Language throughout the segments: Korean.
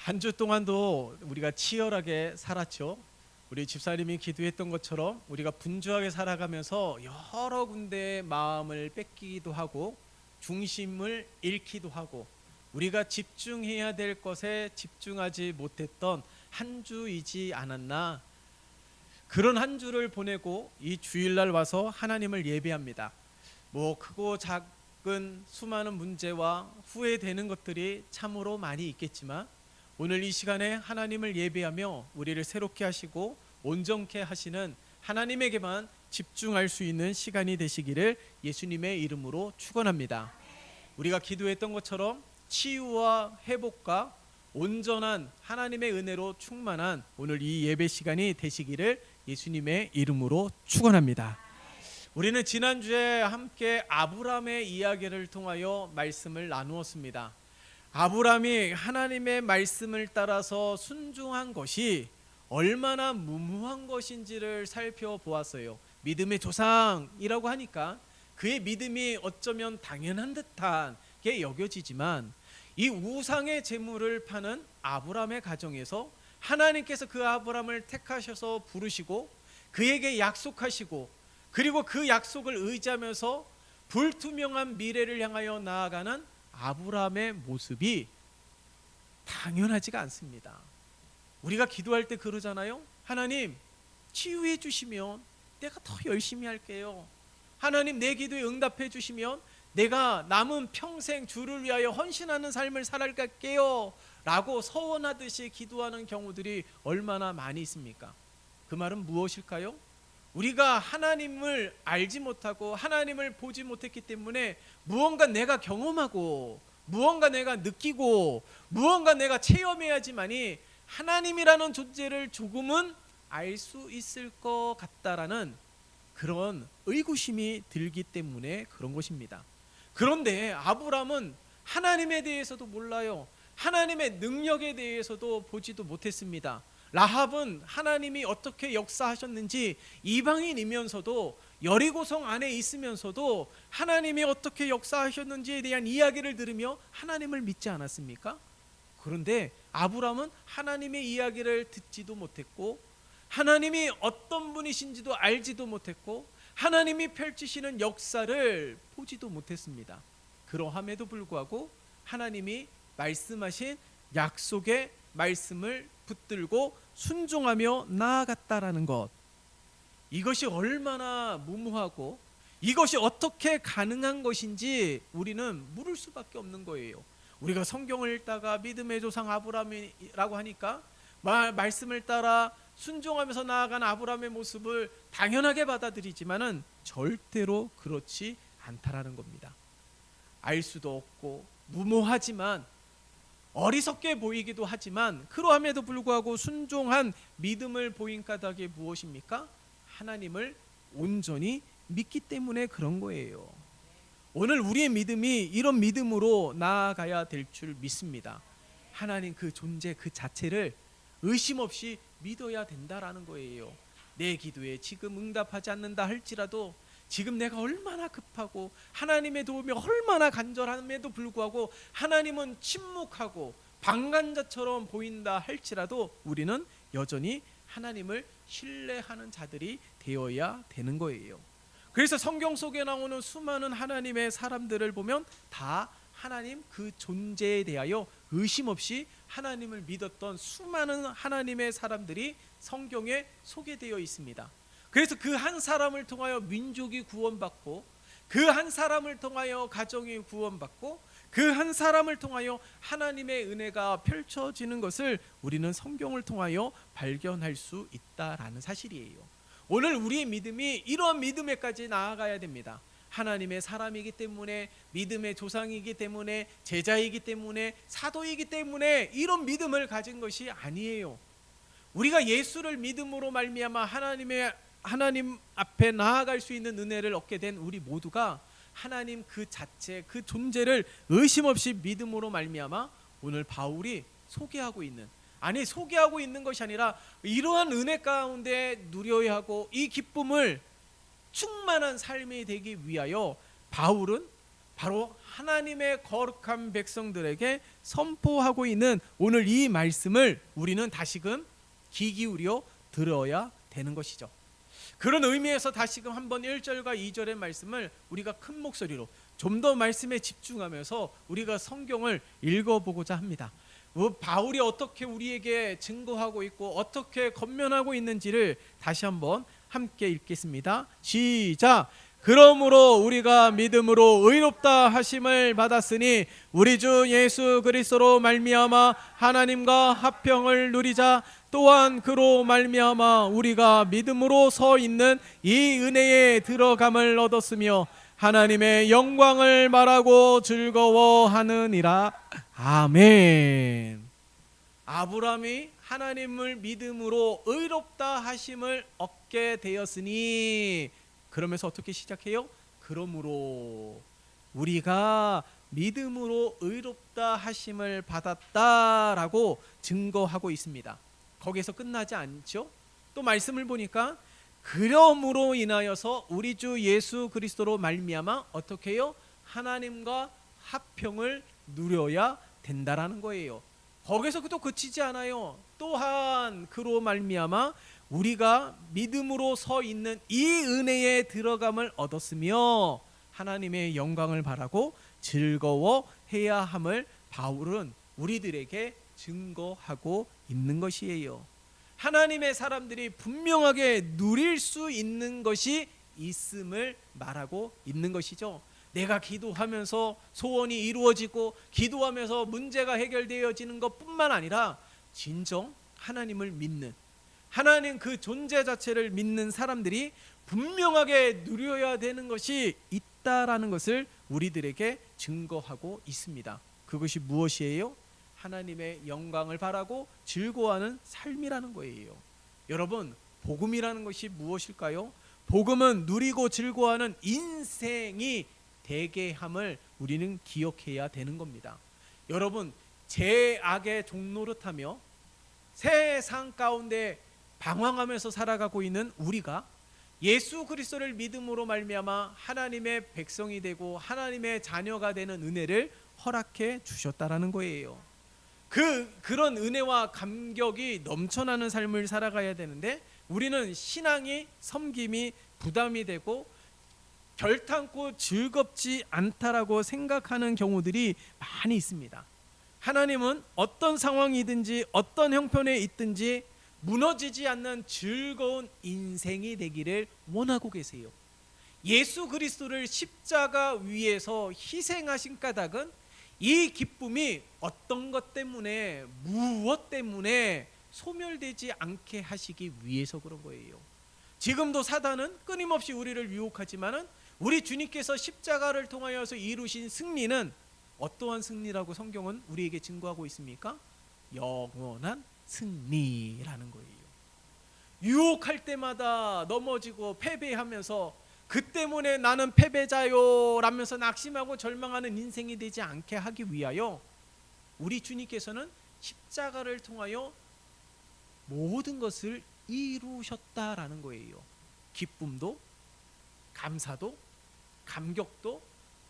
한 주 동안도 우리가 치열하게 살았죠. 우리 집사님이 기도했던 것처럼 우리가 분주하게 살아가면서 여러 군데의 마음을 뺏기기도 하고 중심을 잃기도 하고 우리가 집중해야 될 것에 집중하지 못했던 한 주이지 않았나. 그런 한 주를 보내고 이 주일날 와서 하나님을 예배합니다. 뭐 크고 작은 수많은 문제와 후회되는 것들이 참으로 많이 있겠지만 오늘 이 시간에 하나님을 예배하며 우리를 새롭게 하시고 온전케 하시는 하나님에게만 집중할 수 있는 시간이 되시기를 예수님의 이름으로 축원합니다. 우리가 기도했던 것처럼 치유와 회복과 온전한 하나님의 은혜로 충만한 오늘 이 예배 시간이 되시기를 예수님의 이름으로 축원합니다. 우리는 지난주에 함께 아브라함의 이야기를 통하여 말씀을 나누었습니다. 아브라함이 하나님의 말씀을 따라서 순종한 것이 얼마나 무모한 것인지를 살펴보았어요. 믿음의 조상이라고 하니까 그의 믿음이 어쩌면 당연한 듯한 게 여겨지지만 이 우상의 재물을 파는 아브라함의 가정에서 하나님께서 그 아브라함을 택하셔서 부르시고 그에게 약속하시고 그리고 그 약속을 의지하면서 불투명한 미래를 향하여 나아가는 아브라함의 모습이 당연하지가 않습니다. 우리가 기도할 때 그러잖아요. 하나님 치유해 주시면 내가 더 열심히 할게요. 하나님 내 기도에 응답해 주시면 내가 남은 평생 주를 위하여 헌신하는 삶을 살아갈게요 라고 서원하듯이 기도하는 경우들이 얼마나 많이 있습니까? 그 말은 무엇일까요? 우리가 하나님을 알지 못하고 하나님을 보지 못했기 때문에 무언가 내가 경험하고 무언가 내가 느끼고 무언가 내가 체험해야지만이 하나님이라는 존재를 조금은 알 수 있을 것 같다라는 그런 의구심이 들기 때문에 그런 것입니다. 그런데 아브라함은 하나님에 대해서도 몰라요. 하나님의 능력에 대해서도 보지도 못했습니다. 라합은 하나님이 어떻게 역사하셨는지 이방인이면서도 여리고성 안에 있으면서도 하나님이 어떻게 역사하셨는지에 대한 이야기를 들으며 하나님을 믿지 않았습니까? 그런데 아브라함은 하나님의 이야기를 듣지도 못했고 하나님이 어떤 분이신지도 알지도 못했고 하나님이 펼치시는 역사를 보지도 못했습니다. 그러함에도 불구하고 하나님이 말씀하신 약속의 말씀을 붙들고 순종하며 나아갔다라는 것, 이것이 얼마나 무모하고 이것이 어떻게 가능한 것인지 우리는 물을 수밖에 없는 거예요. 우리가 성경을 읽다가 믿음의 조상 아브라함이라고 하니까 말씀을 따라 순종하면서 나아간 아브라함의 모습을 당연하게 받아들이지만은 절대로 그렇지 않다라는 겁니다. 알 수도 없고 무모하지만 어리석게 보이기도 하지만 그러함에도 불구하고 순종한 믿음을 보인 까닭이 무엇입니까? 하나님을 온전히 믿기 때문에 그런 거예요. 오늘 우리의 믿음이 이런 믿음으로 나아가야 될 줄 믿습니다. 하나님 그 존재 그 자체를 의심 없이 믿어야 된다라는 거예요. 내 기도에 지금 응답하지 않는다 할지라도 지금 내가 얼마나 급하고 하나님의 도움이 얼마나 간절함에도 불구하고 하나님은 침묵하고 방관자처럼 보인다 할지라도 우리는 여전히 하나님을 신뢰하는 자들이 되어야 되는 거예요. 그래서 성경 속에 나오는 수많은 하나님의 사람들을 보면 다 하나님 그 존재에 대하여 의심 없이 하나님을 믿었던 수많은 하나님의 사람들이 성경에 소개되어 있습니다. 그래서 그 한 사람을 통하여 민족이 구원받고 그 한 사람을 통하여 가정이 구원받고 그 한 사람을 통하여 하나님의 은혜가 펼쳐지는 것을 우리는 성경을 통하여 발견할 수 있다라는 사실이에요. 오늘 우리의 믿음이 이러한 믿음에까지 나아가야 됩니다. 하나님의 사람이기 때문에 믿음의 조상이기 때문에 제자이기 때문에 사도이기 때문에 이런 믿음을 가진 것이 아니에요. 우리가 예수를 믿음으로 말미암아 하나님 앞에 나아갈 수 있는 은혜를 얻게 된 우리 모두가 하나님 그 자체 그 존재를 의심 없이 믿음으로 말미암아 오늘 바울이 소개하고 있는 것이 아니라 이러한 은혜 가운데 누려야 하고 이 기쁨을 충만한 삶이 되기 위하여 바울은 바로 하나님의 거룩한 백성들에게 선포하고 있는 오늘 이 말씀을 우리는 다시금 귀 기울여 들어야 되는 것이죠. 그런 의미에서 다시금 한번 1절과 2절의 말씀을 우리가 큰 목소리로 좀 더 말씀에 집중하면서 우리가 성경을 읽어보고자 합니다. 바울이 어떻게 우리에게 증거하고 있고 어떻게 권면하고 있는지를 다시 한번 함께 읽겠습니다. 시작. 그러므로 우리가 믿음으로 의롭다 하심을 받았으니 우리 주 예수 그리스도로 말미암아 하나님과 화평을 누리자. 또한 그로 말미암아 우리가 믿음으로 서 있는 이 은혜에 들어감을 얻었으며 하나님의 영광을 말하고 즐거워하느니라. 아멘. 아브라함이 하나님을 믿음으로 의롭다 하심을 얻게 되었으니, 그러면서 어떻게 시작해요? 그러므로 우리가 믿음으로 의롭다 하심을 받았다라고 증거하고 있습니다. 거기에서 끝나지 않죠? 또 말씀을 보니까 그러므로 인하여서 우리 주 예수 그리스도로 말미암아 어떻게 해요? 하나님과 화평을 누려야 된다라는 거예요. 거기서 또 그치지 않아요. 또한 그로 말미암아 우리가 믿음으로 서 있는 이 은혜에 들어감을 얻었으며 하나님의 영광을 바라고 즐거워해야 함을 바울은 우리들에게 증거하고 있는 것이에요. 하나님의 사람들이 분명하게 누릴 수 있는 것이 있음을 말하고 있는 것이죠. 내가 기도하면서 소원이 이루어지고 기도하면서 문제가 해결되어지는 것뿐만 아니라 진정 하나님을 믿는, 하나님 그 존재 자체를 믿는 사람들이 분명하게 누려야 되는 것이 있다라는 것을 우리들에게 증거하고 있습니다. 그것이 무엇이에요? 하나님의 영광을 바라고 즐거워하는 삶이라는 거예요. 여러분, 복음이라는 것이 무엇일까요? 복음은 누리고 즐거워하는 인생이 되게 함을 우리는 기억해야 되는 겁니다. 여러분, 죄악의 종노릇하며 세상 가운데 방황하면서 살아가고 있는 우리가 예수 그리스도를 믿음으로 말미암아 하나님의 백성이 되고 하나님의 자녀가 되는 은혜를 허락해 주셨다라는 거예요. 그런 은혜와 감격이 넘쳐나는 삶을 살아가야 되는데 우리는 신앙이, 섬김이 부담이 되고 결탄코 즐겁지 않다라고 생각하는 경우들이 많이 있습니다. 하나님은 어떤 상황이든지 어떤 형편에 있든지 무너지지 않는 즐거운 인생이 되기를 원하고 계세요. 예수 그리스도를 십자가 위에서 희생하신 까닭은 이 기쁨이 어떤 것 때문에, 무엇 때문에 소멸되지 않게 하시기 위해서 그런 거예요. 지금도 사단은 끊임없이 우리를 유혹하지만은 우리 주님께서 십자가를 통하여서 이루신 승리는 어떠한 승리라고 성경은 우리에게 증거하고 있습니까? 영원한 승리라는 거예요. 유혹할 때마다 넘어지고 패배하면서 그 때문에 나는 패배자요 라면서 낙심하고 절망하는 인생이 되지 않게 하기 위하여 우리 주님께서는 십자가를 통하여 모든 것을 이루셨다라는 거예요. 기쁨도, 감사도, 감격도,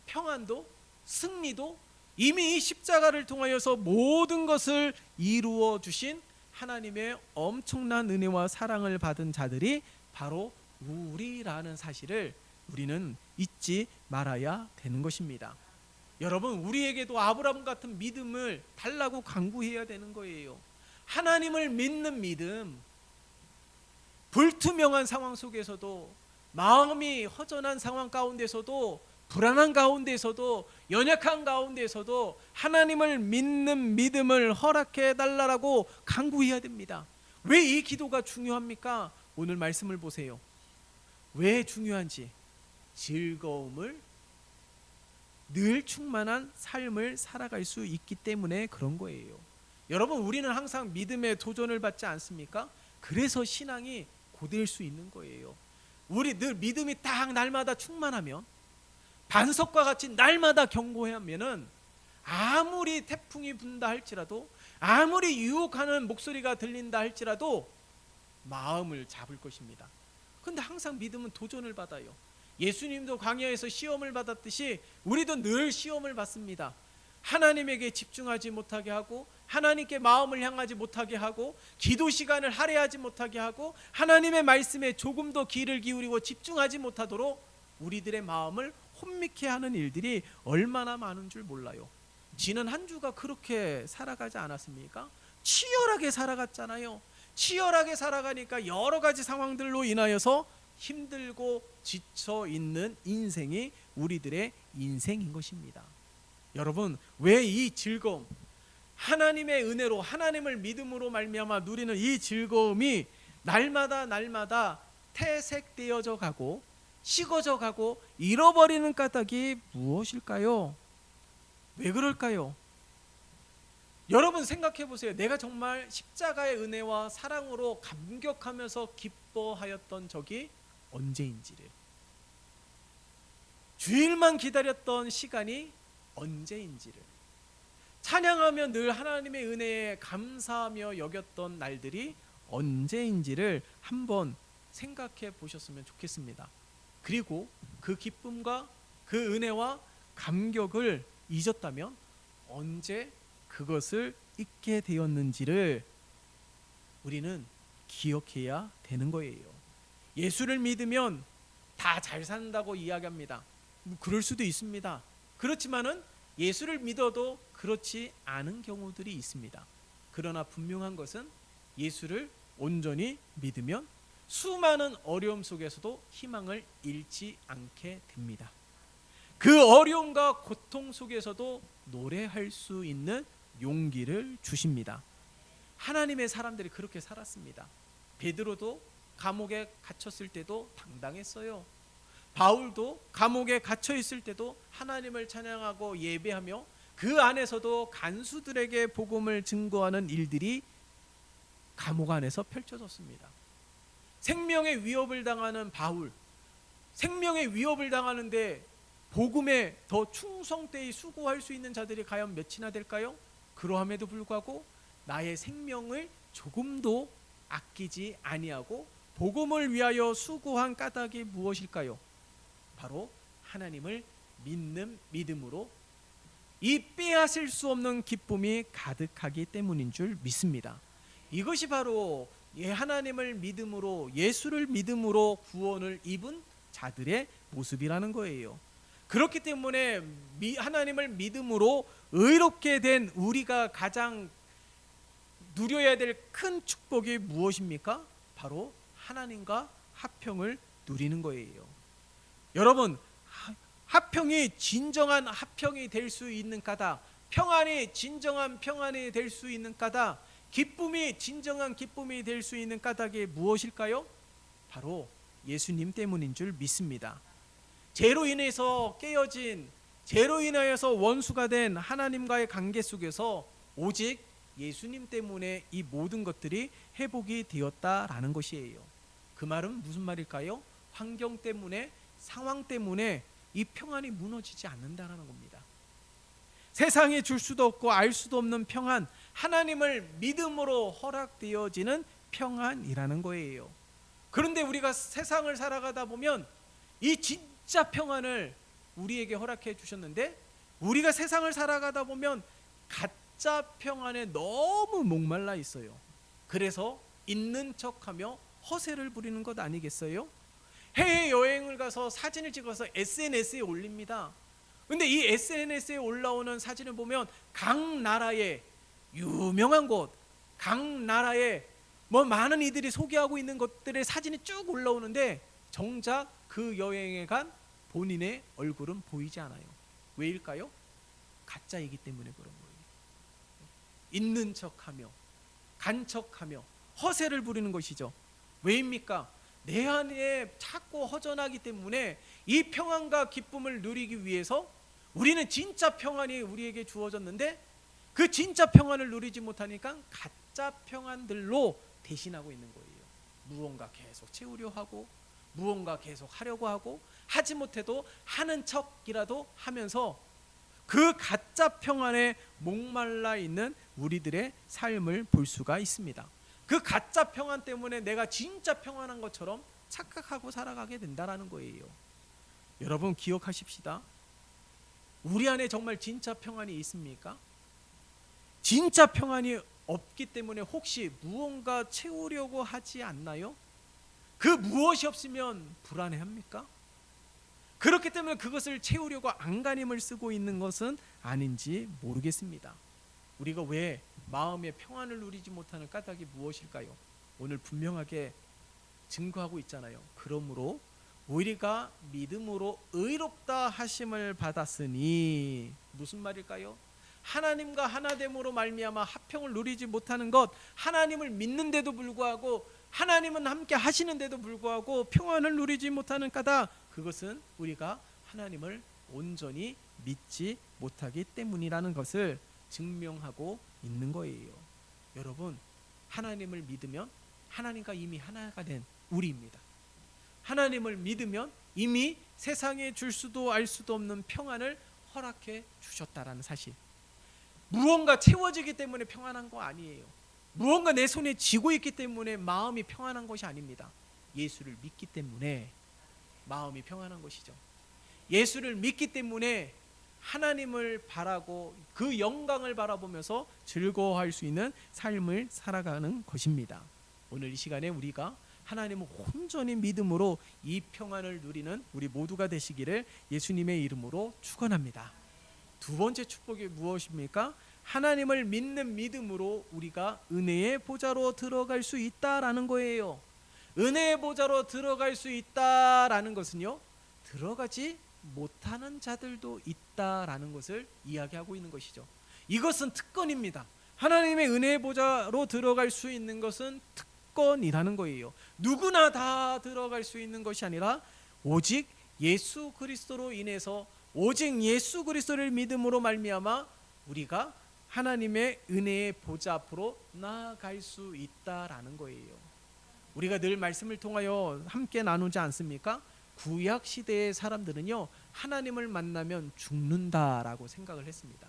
평안도, 승리도 이미 이 십자가를 통하여서 모든 것을 이루어 주신 하나님의 엄청난 은혜와 사랑을 받은 자들이 바로 우리라는 사실을 우리는 잊지 말아야 되는 것입니다. 여러분, 우리에게도 아브라함 같은 믿음을 달라고 간구해야 되는 거예요. 하나님을 믿는 믿음, 불투명한 상황 속에서도, 마음이 허전한 상황 가운데서도, 불안한 가운데서도, 연약한 가운데서도 하나님을 믿는 믿음을 허락해 달라고 간구해야 됩니다. 왜 이 기도가 중요합니까? 오늘 말씀을 보세요. 왜 중요한지. 즐거움을, 늘 충만한 삶을 살아갈 수 있기 때문에 그런 거예요. 여러분, 우리는 항상 믿음의 도전을 받지 않습니까? 그래서 신앙이 고될 수 있는 거예요. 우리 늘 믿음이 딱 날마다 충만하면, 반석과 같이 날마다 견고하면은 아무리 태풍이 분다 할지라도, 아무리 유혹하는 목소리가 들린다 할지라도 마음을 잡을 것입니다. 그런데 항상 믿음은 도전을 받아요. 예수님도 광야에서 시험을 받았듯이 우리도 늘 시험을 받습니다. 하나님에게 집중하지 못하게 하고, 하나님께 마음을 향하지 못하게 하고, 기도 시간을 할애하지 못하게 하고, 하나님의 말씀에 조금 더 귀를 기울이고 집중하지 못하도록 우리들의 마음을 혼미케 하는 일들이 얼마나 많은 줄 몰라요. 지난 한 주가 그렇게 살아가지 않았습니까? 치열하게 살아갔잖아요. 치열하게 살아가니까 여러 가지 상황들로 인하여서 힘들고 지쳐 있는 인생이 우리들의 인생인 것입니다. 여러분, 왜 이 즐거움, 하나님의 은혜로, 하나님을 믿음으로 말미암아 누리는 이 즐거움이 날마다 퇴색되어져 가고 식어져 가고 잃어버리는 까닭이 무엇일까요? 왜 그럴까요? 여러분 생각해 보세요. 내가 정말 십자가의 은혜와 사랑으로 감격하면서 기뻐하였던 적이 언제인지를, 주일만 기다렸던 시간이 언제인지를, 찬양하며 늘 하나님의 은혜에 감사하며 여겼던 날들이 언제인지를 한번 생각해 보셨으면 좋겠습니다. 그리고 그 기쁨과 그 은혜와 감격을 잊었다면 언제 그것을 잊게 되었는지를 우리는 기억해야 되는 거예요. 예수를 믿으면 다 잘 산다고 이야기합니다. 그럴 수도 있습니다. 그렇지만은 예수를 믿어도 그렇지 않은 경우들이 있습니다. 그러나 분명한 것은 예수를 온전히 믿으면 수많은 어려움 속에서도 희망을 잃지 않게 됩니다. 그 어려움과 고통 속에서도 노래할 수 있는 용기를 주십니다. 하나님의 사람들이 그렇게 살았습니다. 베드로도 감옥에 갇혔을 때도 당당했어요. 바울도 감옥에 갇혀 있을 때도 하나님을 찬양하고 예배하며 그 안에서도 간수들에게 복음을 증거하는 일들이 감옥 안에서 펼쳐졌습니다. 생명의 위협을 당하는 바울, 생명의 위협을 당하는데 복음에 더 충성되이 수고할 수 있는 자들이 과연 몇이나 될까요? 그러함에도 불구하고 나의 생명을 조금도 아끼지 아니하고 복음을 위하여 수고한 까닭이 무엇일까요? 바로 하나님을 믿는 믿음으로 이 빼앗을 수 없는 기쁨이 가득하기 때문인 줄 믿습니다. 이것이 바로 하나님을 믿음으로, 예수를 믿음으로 구원을 입은 자들의 모습이라는 거예요. 그렇기 때문에 하나님을 믿음으로 의롭게 된 우리가 가장 누려야 될 큰 축복이 무엇입니까? 바로 하나님과 화평을 누리는 거예요. 여러분, 화평이 진정한 화평이 될 수 있는 까닭, 평안이 진정한 평안이 될 수 있는 까닭, 기쁨이 진정한 기쁨이 될 수 있는 까닭이 무엇일까요? 바로 예수님 때문인 줄 믿습니다. 죄로 인해서 깨어진, 죄로 인하여서 원수가 된 하나님과의 관계 속에서 오직 예수님 때문에 이 모든 것들이 회복이 되었다라는 것이에요. 그 말은 무슨 말일까요? 환경 때문에, 상황 때문에 이 평안이 무너지지 않는다는 겁니다. 세상이 줄 수도 없고 알 수도 없는 평안, 하나님을 믿음으로 허락되어지는 평안이라는 거예요. 그런데 우리가 세상을 살아가다 보면 이 진짜 평안을 우리에게 허락해 주셨는데, 우리가 세상을 살아가다 보면 가짜 평안에 너무 목말라 있어요. 그래서 있는 척하며 허세를 부리는 것 아니겠어요? 해외여행을 가서 사진을 찍어서 SNS에 올립니다. 근데 이 SNS에 올라오는 사진을 보면 각 나라의 유명한 곳, 각 나라의 많은 이들이 소개하고 있는 것들의 사진이 쭉 올라오는데 정작 그 여행에 간 본인의 얼굴은 보이지 않아요. 왜일까요? 가짜이기 때문에 그런 거예요. 있는 척하며 간척하며 허세를 부리는 것이죠. 왜입니까? 내 안에 자꾸 허전하기 때문에 이 평안과 기쁨을 누리기 위해서 우리는 진짜 평안이 우리에게 주어졌는데 그 진짜 평안을 누리지 못하니까 가짜 평안들로 대신하고 있는 거예요. 무언가 계속 채우려 하고, 무언가 계속 하려고 하고, 하지 못해도 하는 척이라도 하면서 그 가짜 평안에 목말라 있는 우리들의 삶을 볼 수가 있습니다. 그 가짜 평안 때문에 내가 진짜 평안한 것처럼 착각하고 살아가게 된다는 거예요. 여러분 기억하십시다. 우리 안에 정말 진짜 평안이 있습니까? 진짜 평안이 없기 때문에 혹시 무언가 채우려고 하지 않나요? 그 무엇이 없으면 불안해합니까? 그렇기 때문에 그것을 채우려고 안간힘을 쓰고 있는 것은 아닌지 모르겠습니다. 우리가 왜 마음의 평안을 누리지 못하는 까닭이 무엇일까요? 오늘 분명하게 증거하고 있잖아요. 그러므로 우리가 믿음으로 의롭다 하심을 받았으니 무슨 말일까요? 하나님과 하나됨으로 말미암아 화평을 누리지 못하는 것, 하나님을 믿는데도 불구하고 하나님은 함께 하시는데도 불구하고 평안을 누리지 못하는 까닭, 그것은 우리가 하나님을 온전히 믿지 못하기 때문이라는 것을 증명하고 있는 거예요. 여러분, 하나님을 믿으면 하나님과 이미 하나가 된 우리입니다. 하나님을 믿으면 이미 세상에 줄 수도 알 수도 없는 평안을 허락해 주셨다라는 사실. 무언가 채워지기 때문에 평안한 거 아니에요. 무언가 내 손에 쥐고 있기 때문에 마음이 평안한 것이 아닙니다. 예수를 믿기 때문에 마음이 평안한 것이죠. 예수를 믿기 때문에 하나님을 바라고 그 영광을 바라보면서 즐거워할 수 있는 삶을 살아가는 것입니다. 오늘 이 시간에 우리가 하나님을 온전히 믿음으로 이 평안을 누리는 우리 모두가 되시기를 예수님의 이름으로 축원합니다. 두 번째 축복이 무엇입니까? 하나님을 믿는 믿음으로 우리가 은혜의 보좌로 들어갈 수 있다라는 거예요. 은혜의 보좌로 들어갈 수 있다라는 것은요, 들어가지 못하는 자들도 있다라는 것을 이야기하고 있는 것이죠. 이것은 특권입니다. 하나님의 은혜의 보좌로 들어갈 수 있는 것은 특권이라는 거예요. 누구나 다 들어갈 수 있는 것이 아니라 오직 예수 그리스도로 인해서, 오직 예수 그리스도를 믿음으로 말미암아 우리가 하나님의 은혜의 보좌 앞으로 나아갈 수 있다라는 거예요. 우리가 늘 말씀을 통하여 함께 나누지 않습니까? 구약 시대의 사람들은요, 하나님을 만나면 죽는다라고 생각을 했습니다.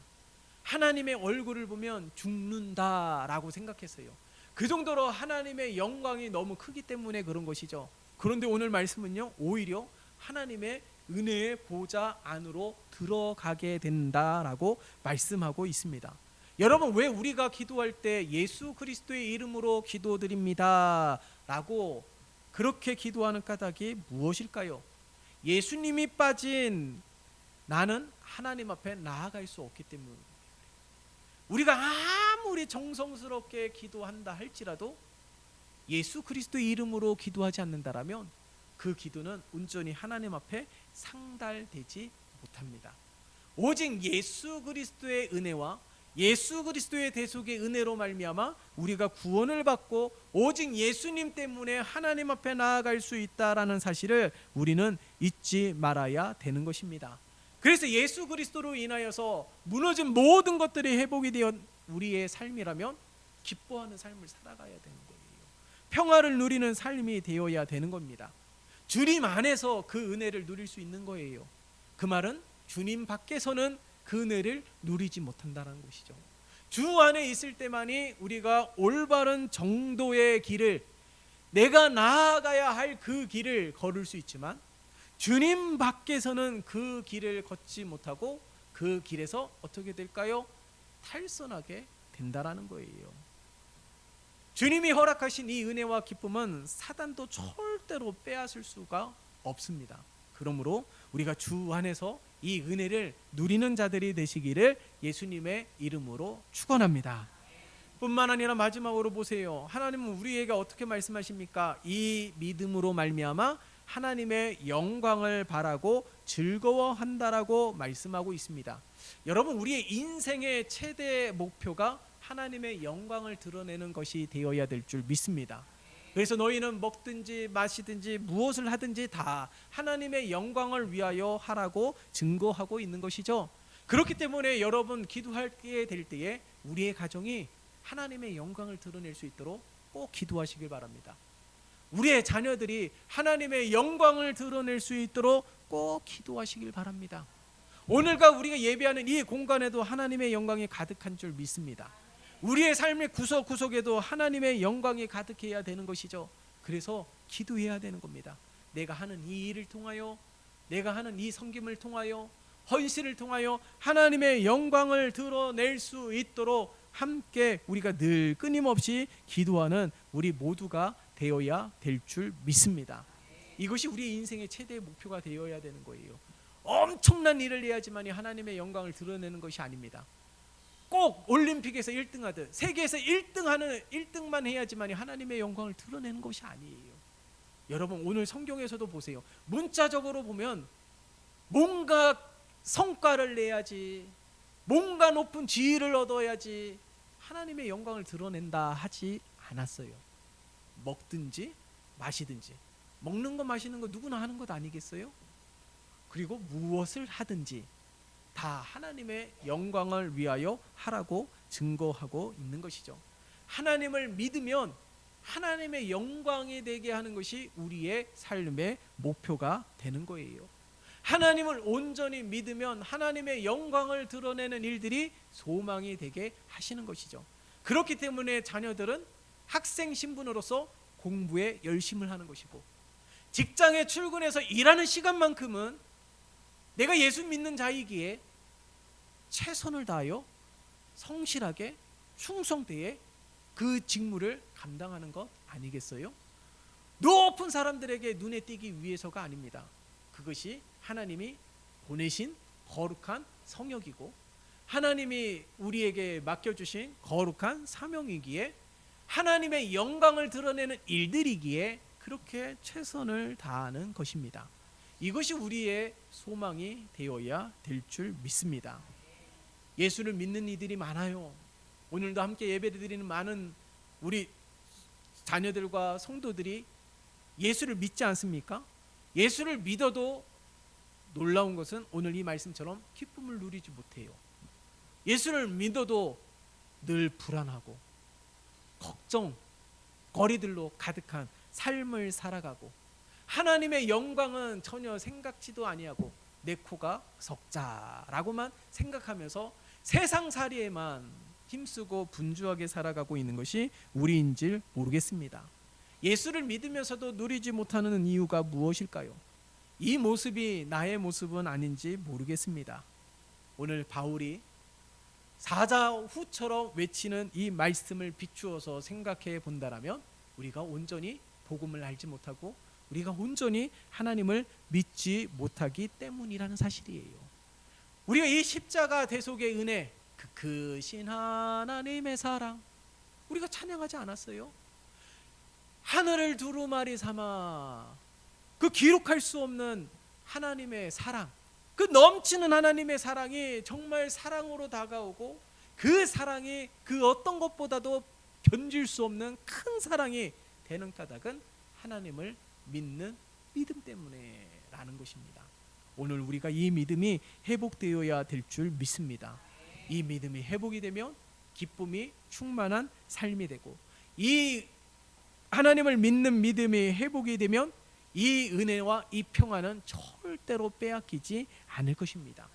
하나님의 얼굴을 보면 죽는다라고 생각했어요. 그 정도로 하나님의 영광이 너무 크기 때문에 그런 것이죠. 그런데 오늘 말씀은요, 오히려 하나님의 은혜의 보좌 안으로 들어가게 된다라고 말씀하고 있습니다. 여러분, 왜 우리가 기도할 때 예수 그리스도의 이름으로 기도드립니다 라고 그렇게 기도하는 까닭이 무엇일까요? 예수님이 빠진 나는 하나님 앞에 나아갈 수 없기 때문입니다. 우리가 아무리 정성스럽게 기도한다 할지라도 예수 그리스도의 이름으로 기도하지 않는다라면 그 기도는 온전히 하나님 앞에 상달되지 못합니다. 오직 예수 그리스도의 은혜와 예수 그리스도의 대속의 은혜로 말미암아 우리가 구원을 받고 오직 예수님 때문에 하나님 앞에 나아갈 수 있다라는 사실을 우리는 잊지 말아야 되는 것입니다. 그래서 예수 그리스도로 인하여서 무너진 모든 것들이 회복이 되어 우리의 삶이라면 기뻐하는 삶을 살아가야 되는 거예요. 평화를 누리는 삶이 되어야 되는 겁니다. 주님 안에서 그 은혜를 누릴 수 있는 거예요. 그 말은 주님 밖에서는 그 은혜를 누리지 못한다는 것이죠. 주 안에 있을 때만이 우리가 올바른 정도의 길을, 내가 나아가야 할 그 길을 걸을 수 있지만 주님 밖에서는 그 길을 걷지 못하고 그 길에서 어떻게 될까요? 탈선하게 된다라는 거예요. 주님이 허락하신 이 은혜와 기쁨은 사단도 절대로 빼앗을 수가 없습니다. 그러므로 우리가 주 안에서 이 은혜를 누리는 자들이 되시기를 예수님의 이름으로 축원합니다. 뿐만 아니라 마지막으로 보세요. 하나님은 우리에게 어떻게 말씀하십니까? 이 믿음으로 말미암아 하나님의 영광을 바라고 즐거워한다라고 말씀하고 있습니다. 여러분, 우리의 인생의 최대 목표가 하나님의 영광을 드러내는 것이 되어야 될 줄 믿습니다. 그래서 너희는 먹든지 마시든지 무엇을 하든지 다 하나님의 영광을 위하여 하라고 증거하고 있는 것이죠. 그렇기 때문에 여러분, 기도하게 될 때에 우리의 가정이 하나님의 영광을 드러낼 수 있도록 꼭 기도하시길 바랍니다. 우리의 자녀들이 하나님의 영광을 드러낼 수 있도록 꼭 기도하시길 바랍니다. 오늘과 우리가 예배하는 이 공간에도 하나님의 영광이 가득한 줄 믿습니다. 우리의 삶의 구석구석에도 하나님의 영광이 가득해야 되는 것이죠. 그래서 기도해야 되는 겁니다. 내가 하는 이 일을 통하여 내가 하는 이 섬김을 통하여, 헌신을 통하여 하나님의 영광을 드러낼 수 있도록 함께 우리가 늘 끊임없이 기도하는 우리 모두가 되어야 될 줄 믿습니다. 이것이 우리 인생의 최대의 목표가 되어야 되는 거예요. 엄청난 일을 해야지만 하나님의 영광을 드러내는 것이 아닙니다. 꼭 올림픽에서 1등하듯 세계에서 1등만 해야지만 하나님의 영광을 드러내는 것이 아니에요. 여러분, 오늘 성경에서도 보세요. 문자적으로 보면 뭔가 성과를 내야지, 뭔가 높은 지위를 얻어야지 하나님의 영광을 드러낸다 하지 않았어요. 먹든지 마시든지, 먹는 거 마시는 거 누구나 하는 것 아니겠어요? 그리고 무엇을 하든지 다 하나님의 영광을 위하여 하라고 증거하고 있는 것이죠. 하나님을 믿으면 하나님의 영광이 되게 하는 것이 우리의 삶의 목표가 되는 거예요. 하나님을 온전히 믿으면 하나님의 영광을 드러내는 일들이 소망이 되게 하시는 것이죠. 그렇기 때문에 자녀들은 학생 신분으로서 공부에 열심을 하는 것이고, 직장에 출근해서 일하는 시간만큼은 내가 예수 믿는 자이기에 최선을 다하여 성실하게 충성되게 그 직무를 감당하는 것 아니겠어요? 높은 사람들에게 눈에 띄기 위해서가 아닙니다. 그것이 하나님이 보내신 거룩한 성역이고 하나님이 우리에게 맡겨주신 거룩한 사명이기에 하나님의 영광을 드러내는 일들이기에 그렇게 최선을 다하는 것입니다. 이것이 우리의 소망이 되어야 될 줄 믿습니다. 예수를 믿는 이들이 많아요. 오늘도 함께 예배를 드리는 많은 우리 자녀들과 성도들이 예수를 믿지 않습니까? 예수를 믿어도 놀라운 것은 오늘 이 말씀처럼 기쁨을 누리지 못해요. 예수를 믿어도 늘 불안하고 걱정, 거리들로 가득한 삶을 살아가고 하나님의 영광은 전혀 생각지도 아니하고 내 코가 석자라고만 생각하면서 세상살이에만 힘쓰고 분주하게 살아가고 있는 것이 우리인지 모르겠습니다. 예수를 믿으면서도 누리지 못하는 이유가 무엇일까요? 이 모습이 나의 모습은 아닌지 모르겠습니다. 오늘 바울이 사자후처럼 외치는 이 말씀을 비추어서 생각해 본다라면 우리가 온전히 복음을 알지 못하고 우리가 온전히 하나님을 믿지 못하기 때문이라는 사실이에요. 우리가 이 십자가 대속의 은혜, 그 크신 하나님의 사랑 우리가 찬양하지 않았어요? 하늘을 두루마리 삼아 그 기록할 수 없는 하나님의 사랑, 그 넘치는 하나님의 사랑이 정말 사랑으로 다가오고 그 사랑이 그 어떤 것보다도 견딜 수 없는 큰 사랑이 되는 까닭은 하나님을 믿는 믿음 때문에라는 것입니다. 오늘 우리가 이 믿음이 회복되어야 될 줄 믿습니다. 이 믿음이 회복이 되면 기쁨이 충만한 삶이 되고, 이 하나님을 믿는 믿음이 회복이 되면 이 은혜와 이 평안은 절대로 빼앗기지 않을 것입니다.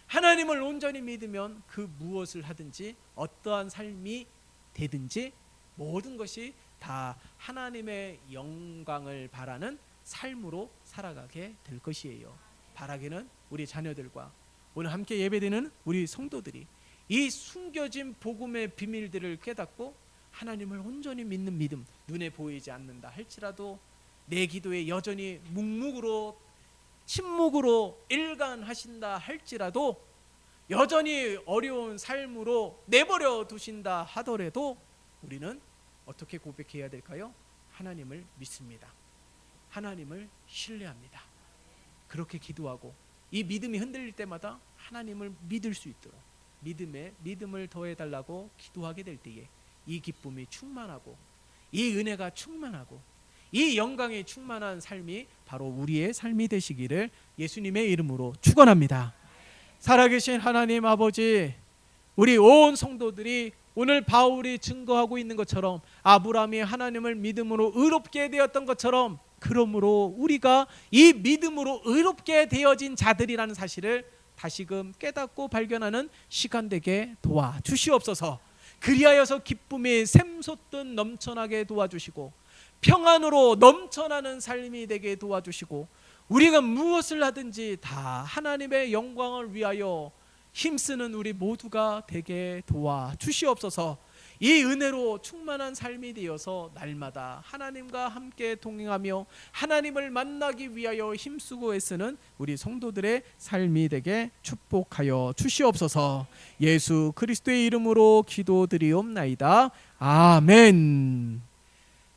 하나님을 온전히 믿으면 그 무엇을 하든지 어떠한 삶이 되든지 모든 것이 다 하나님의 영광을 바라는 삶으로 살아가게 될 것이에요. 바라기는 우리 자녀들과 오늘 함께 예배드리는 우리 성도들이 이 숨겨진 복음의 비밀들을 깨닫고 하나님을 온전히 믿는 믿음, 눈에 보이지 않는다 할지라도 내 기도에 여전히 묵묵으로 침묵으로 일관하신다 할지라도 여전히 어려운 삶으로 내버려 두신다 하더라도 우리는 어떻게 고백해야 될까요? 하나님을 믿습니다. 하나님을 신뢰합니다. 그렇게 기도하고 이 믿음이 흔들릴 때마다 하나님을 믿을 수 있도록 믿음을 더해달라고 기도하게 될 때에 이 기쁨이 충만하고 이 은혜가 충만하고 이 영광이 충만한 삶이 바로 우리의 삶이 되시기를 예수님의 이름으로 축원합니다. 살아계신 하나님 아버지, 우리 온 성도들이 오늘 바울이 증거하고 있는 것처럼 아브라함이 하나님을 믿음으로 의롭게 되었던 것처럼 그러므로 우리가 이 믿음으로 의롭게 되어진 자들이라는 사실을 다시금 깨닫고 발견하는 시간 되게 도와주시옵소서. 그리하여서 기쁨이 샘솟듯 넘쳐나게 도와주시고 평안으로 넘쳐나는 삶이 되게 도와주시고 우리가 무엇을 하든지 다 하나님의 영광을 위하여 힘쓰는 우리 모두가 되게 도와주시옵소서. 이 은혜로 충만한 삶이 되어서 날마다 하나님과 함께 동행하며 하나님을 만나기 위하여 힘쓰고 애쓰는 우리 성도들의 삶이 되게 축복하여 주시옵소서. 예수 그리스도의 이름으로 기도드리옵나이다. 아멘.